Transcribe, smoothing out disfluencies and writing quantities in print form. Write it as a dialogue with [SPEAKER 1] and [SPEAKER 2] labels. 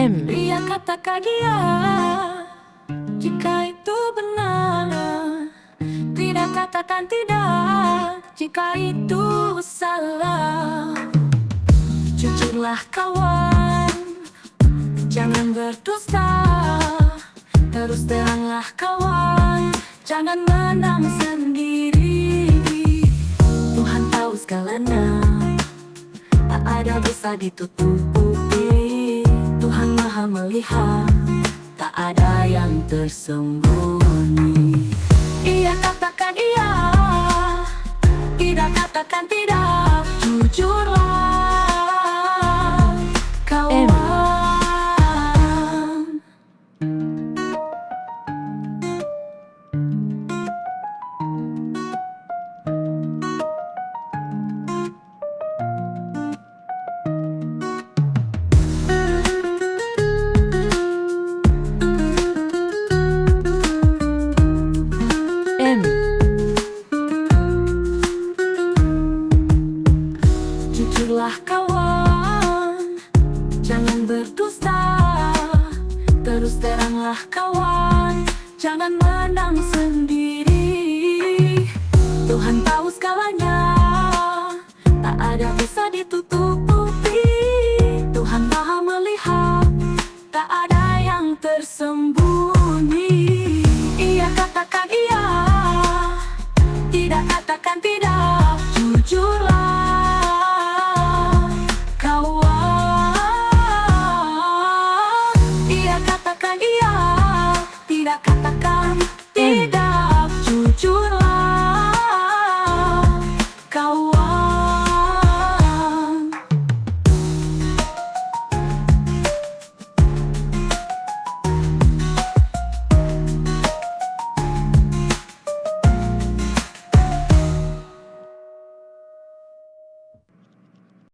[SPEAKER 1] Ia katakan iya jika itu benar. Tidak katakan tidak jika itu salah. Jujurlah kawan, jangan berdusta. Terus teranglah kawan, jangan menang sendiri. Tuhan tahu segalanya, tak ada bisa ditutupi. Tuhan Maha melihat, tak ada yang tersembunyi. Ia katakan iya, tidak katakan tidak. Jujurlah kawan. Jujurlah kawan, jangan berdusta. Terus teranglah kawan, jangan menang sendiri. Tuhan tahu segalanya, tak ada bisa ditutupi. Tuhan Maha melihat, tak ada yang tersembunyi. Ia katakan iya, tidak katakan tidak. Jujurlah kawan. Ia katakan iya, tidak katakan